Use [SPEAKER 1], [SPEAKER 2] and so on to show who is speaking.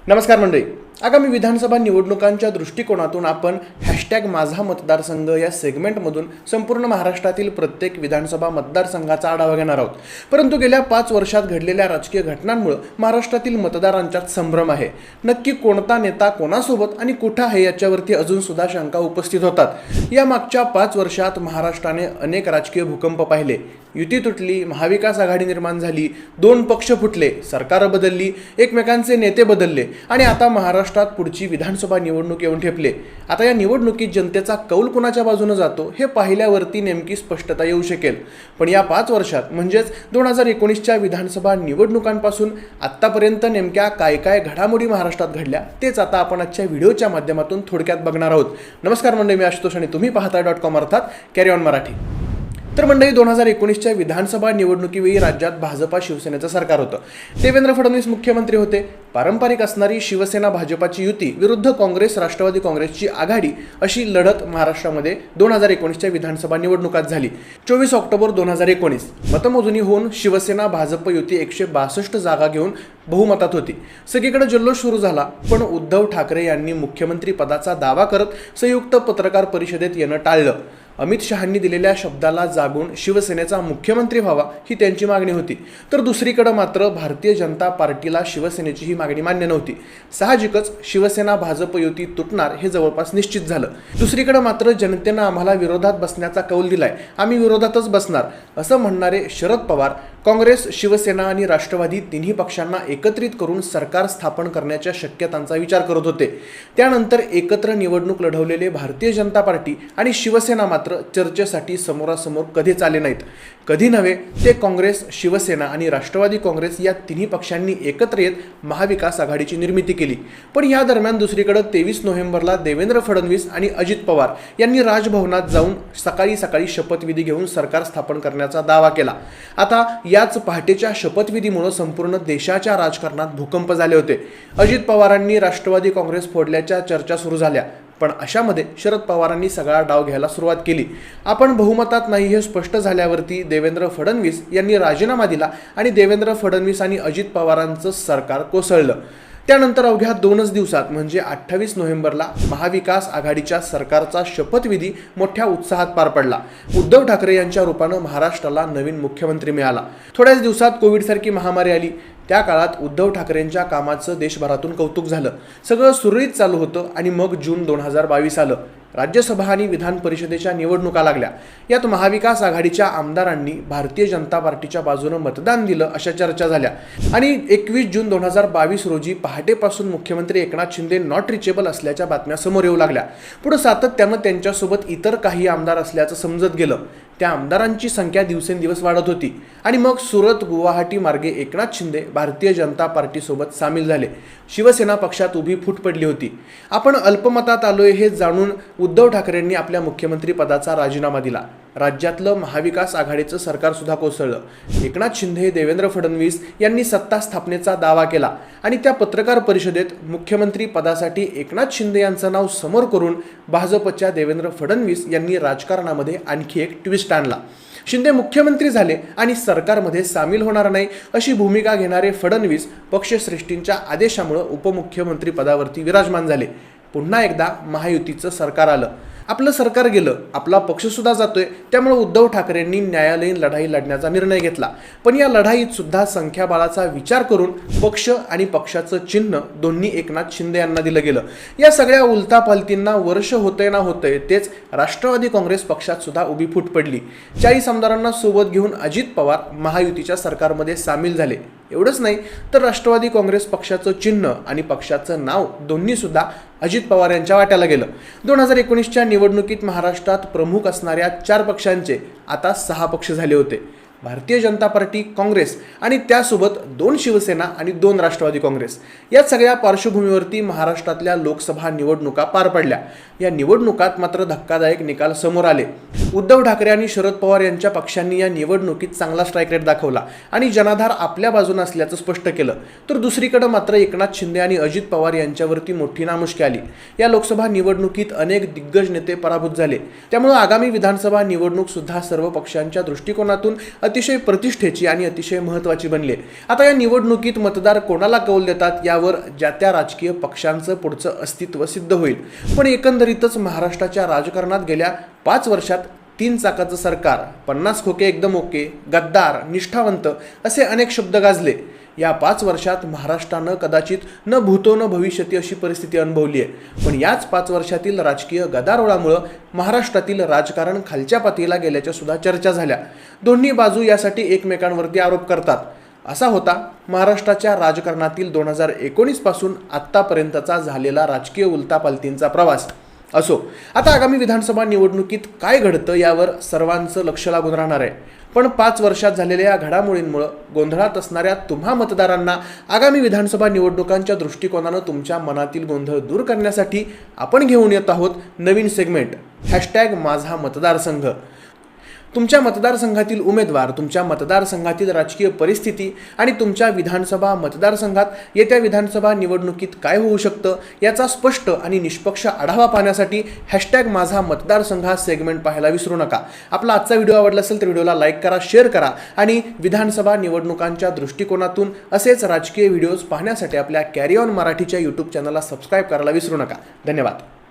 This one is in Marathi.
[SPEAKER 1] नमस्कार मंडळी. आगामी विधानसभा निवडणुकांच्या दृष्टिकोनातून आपण #माझा मतदारसंघ या सेगमेंटमधून संपूर्ण महाराष्ट्रातील प्रत्येक विधानसभा मतदारसंघाचा आढावा घेणार आहोत. परंतु गेल्या 5 वर्षात घडलेल्या राजकीय घटनांमुळे महाराष्ट्रातील मतदारांच्यात संभ्रम आहे. नक्की कोणता नेता कोणासोबत आणि कुठं आहे याच्यावरती अजून सुद्धा शंका उपस्थित होतात. या मागच्या 5 वर्षात महाराष्ट्राने अनेक राजकीय भूकंप पाहिले. युती तुटली, महाविकास आघाडी निर्माण झाली, 2 पक्ष फुटले, सरकार बदलली, एकमेकांचे नेते बदलले आणि आता महाराष्ट्रात पुढची विधानसभा निवडणूक येऊन ठेपले. आता या निवडणुकीत जनतेचा कौल कुणाच्या बाजूने जातो हे पाहिल्यावरती नेमकी स्पष्टता येऊ शकेल. पण या 5 वर्षात म्हणजेच 2019च्या विधानसभा निवडणुकांपासून आत्तापर्यंत नेमक्या काय काय घडामोडी महाराष्ट्रात घडल्या तेच आता आपण आजच्या व्हिडिओच्या माध्यमातून थोडक्यात बघणार आहोत. नमस्कार मंडळी, मी आशुतोष आणि तुम्ही पाहताय .com अर्थात कॅरी ऑन मराठी. तर मंडळी, 2019च्या विधानसभा निवडणुकीवेळी राज्यात भाजपा शिवसेनेचं सरकार होतं. देवेंद्र फडणवीस मुख्यमंत्री होते. पारंपरिक असणारी शिवसेना भाजपाची युती विरुद्ध काँग्रेस राष्ट्रवादी काँग्रेसची आघाडी अशी लढत महाराष्ट्रामध्ये 2019च्या विधानसभा निवडणुकात झाली. 24 ऑक्टोबर 2019 मतमोजणी होऊन शिवसेना भाजप युती 162 जागा घेऊन बहुमतात होती. सगळीकडे जल्लोष सुरू झाला. पण उद्धव ठाकरे यांनी मुख्यमंत्री पदाचा दावा करत संयुक्त पत्रकार परिषदेत येणं टाळलं. अमित शहांनी दिलेल्या शब्दाला जागून शिवसेनेचा मुख्यमंत्री व्हावा ही त्यांची मागणी होती. तर दुसरीकडे मात्र भारतीय जनता पार्टीला शिवसेनेची ही मागणी मान्य नव्हती. साहजिकच शिवसेना भाजप युती तुटणार हे जवळपास निश्चित झालं. दुसरीकडे मात्र जनतेनं आम्हाला विरोधात बसण्याचा कौल दिलाय, आम्ही विरोधातच बसणार असं म्हणणारे शरद पवार काँग्रेस, शिवसेना आणि राष्ट्रवादी तिन्ही पक्षांना एकत्रित करून सरकार स्थापन करण्याच्या शक्यतांचा विचार करत होते. त्यानंतर एकत्र निवडणूक लढवलेले भारतीय जनता पार्टी आणि शिवसेना मात्र चर्चेसाठी समोरासमोर कधीच आले नाहीत. कधी नव्हे ते काँग्रेस, शिवसेना आणि राष्ट्रवादी काँग्रेस या तिन्ही पक्षांनी एकत्र येत महाविकास आघाडीची निर्मिती केली. पण या दरम्यान दुसरीकडे 23 नोव्हेंबरला देवेंद्र फडणवीस आणि अजित पवार यांनी राजभवनात जाऊन सकाळी शपथविधी घेऊन सरकार स्थापन करण्याचा दावा केला. आता याच पहाटेच्या शपथविधीमुळे संपूर्ण देशाच्या राजकारणात भूकंप झाले होते. अजित पवारांनी राष्ट्रवादी काँग्रेस फोडल्याच्या चर्चा सुरू झाल्या. पण अशामध्ये शरद पवारांनी सगळा डाव घ्यायला सुरुवात केली. आपण बहुमतात नाही हे स्पष्ट झाल्यावरती देवेंद्र फडणवीस यांनी राजीनामा दिला आणि देवेंद्र फडणवीस आणि अजित पवारांचं सरकार कोसळलं. त्यानंतर अवघ्या 2च दिवसात म्हणजे 28 नोव्हेंबरला महाविकास आघाडीच्या सरकारचा शपथविधी मोठ्या उत्साहात पार पडला. उद्धव ठाकरे यांच्या रूपानं महाराष्ट्राला नवीन मुख्यमंत्री मिळाला. थोड्याच दिवसात कोविडसारखी महामारी आली. त्या काळात उद्धव ठाकरेंच्या कामाचं देशभरातून कौतुक झालं. सगळं सुरळीत चालू होतं आणि मग जून 2022 आलं. राज्यसभा आणि विधान परिषदेच्या निवडणुका लागल्या. यात महाविकास आघाडीच्या आमदारांनी भारतीय जनता पार्टीच्या बाजूने मतदान दिलं अशा चर्चा झाल्या आणि 21 जून 2022 रोजी पहाटेपासून मुख्यमंत्री एकनाथ शिंदे नॉट रिचेबल असल्याच्या बातम्या समोर येऊ लागल्या. पुढे सातत्यानं त्यांच्यासोबत इतर काही आमदार असल्याचं समजत गेलं. त्या आमदारांची संख्या दिवसेंदिवस वाढत होती आणि मग सुरत गुवाहाटी मार्गे एकनाथ शिंदे भारतीय जनता पार्टीसोबत सामील झाले. शिवसेना पक्षात उभी फूट पडली होती. आपण अल्पमतात आलोय हे जाणून उद्धव ठाकरेंनी आपल्या मुख्यमंत्री पदाचा राजीनामा दिला. राज्यातलं महाविकास आघाडीचं सरकार सुद्धा कोसळलं. एकनाथ शिंदे, देवेंद्र फडणवीस यांनी सत्ता स्थापनेचा दावा केला आणि त्या पत्रकार परिषदेत मुख्यमंत्री पदासाठी एकनाथ शिंदे यांचं नाव समोर करून भाजपच्या देवेंद्र फडणवीस यांनी राजकारणामध्ये आणखी एक ट्विस्ट आणला. शिंदे मुख्यमंत्री झाले आणि सरकारमध्ये सामील होणार नाही अशी भूमिका घेणारे फडणवीस पक्षश्रेष्ठींच्या आदेशामुळे उपमुख्यमंत्री पदावरती विराजमान झाले. पुन्हा एकदा महायुतीचं सरकार आलं. आपलं सरकार गेलं, आपला पक्ष सुद्धा जातोय. त्यामुळे उद्धव ठाकरेंनी न्यायालयीन लढाई लढण्याचा निर्णय घेतला. पण या लढाईत सुद्धा संख्याबळाचा विचार करून पक्ष आणि पक्षाचं चिन्ह दोन्ही एकनाथ शिंदे यांना दिलं गेलं. या सगळ्या उलथापालथींना वर्ष होतंय ना होतंय तेच राष्ट्रवादी काँग्रेस पक्षात सुद्धा उभी फूट पडली. 40 आमदारांना सोबत घेऊन अजित पवार महायुतीच्या सरकारमध्ये सामील झाले. एवढंच नाही तर राष्ट्रवादी काँग्रेस पक्षाचं चिन्ह आणि पक्षाचं नाव दोन्ही सुद्धा अजित पवार यांच्या वाट्याला गेलं. 2019च्या निवडणुकीत महाराष्ट्रात प्रमुख असणाऱ्या 4 पक्षांचे आता 6 पक्ष झाले होते. भारतीय जनता पार्टी, काँग्रेस आणि त्यासोबत 2 शिवसेना आणि 2 राष्ट्रवादी काँग्रेस. या सगळ्या पार्श्वभूमीवरती महाराष्ट्रातल्या लोकसभा निवडणुका पार पडल्या. या निवडणुकात मात्र धक्कादायक निकाल समोर आले. उद्धव ठाकरे आणि शरद पवार यांच्या पक्षांनी या निवडणुकीत चांगला स्ट्राईक रेट दाखवला आणि जनाधार आपल्या बाजूने असल्याचं स्पष्ट केलं. तर दुसरीकडे मात्र एकनाथ शिंदे आणि अजित पवार यांच्यावरती मोठी नामुष्की आली. या लोकसभा निवडणुकीत अनेक दिग्गज नेते पराभूत झाले. त्यामुळे आगामी विधानसभा निवडणूक सुद्धा सर्व पक्षांच्या दृष्टिकोनातून अतिशय प्रतिष्ठेची आणि अतिशय महत्त्वाची बनली आहे. आता या निवडणुकीत मतदार कोणाला कौल देतात यावर ज्या त्या राजकीय पक्षांचं पुढचं अस्तित्व सिद्ध होईल. पण एकंदरीतच महाराष्ट्राच्या राजकारणात गेल्या 5 वर्षात 3 चाकाचं सरकार, 50 खोके एकदम ओके, गद्दार, निष्ठावंत असे अनेक शब्द गाजले. या 5 वर्षात महाराष्ट्रानं कदाचित न भूतो न भविष्यती अशी परिस्थिती अनुभवली आहे. पण याच 5 वर्षातील राजकीय गदारोळामुळं महाराष्ट्रातील राजकारण खालच्या पातळीला गेल्याच्या सुद्धा चर्चा झाल्या. दोन्ही बाजू यासाठी एकमेकांवरती आरोप करतात. असा होता महाराष्ट्राच्या राजकारणातील 2019 पासून आत्तापर्यंतचा झालेला राजकीय उलथापालथींचा प्रवास. असो, आता आगामी विधानसभा निवडणुकीत काय घडतं यावर सर्वांचं लक्ष लागून राहणार आहे. पण 5 वर्षात झालेल्या या घडामोडींमुळे गोंधळात असणाऱ्या तुम्हा मतदारांना आगामी विधानसभा निवडणुकांच्या दृष्टिकोनानं तुमच्या मनातील गोंधळ दूर करण्यासाठी आपण घेऊन येत आहोत नवीन सेगमेंट #माझा मतदारसंघ. तुमच्या मतदारसंघातील उमेदवार, तुमच्या मतदारसंघातील राजकीय परिस्थिती आणि तुमच्या विधानसभा मतदारसंघात येत्या विधानसभा निवडणुकीत काय होऊ शकतं याचा स्पष्ट आणि निष्पक्ष आढावा पाहण्यासाठी #माझा मतदारसंघ हा सेगमेंट पाहायला विसरू नका. आपला आजचा व्हिडिओ आवडला असेल तर व्हिडिओला लाईक करा, शेअर करा आणि विधानसभा निवडणुकांच्या दृष्टिकोनातून असेच राजकीय व्हिडिओज पाहण्यासाठी आपल्या कॅरी ऑन मराठीच्या यूट्यूब चॅनलला सबस्क्राईब करायला विसरू नका. धन्यवाद.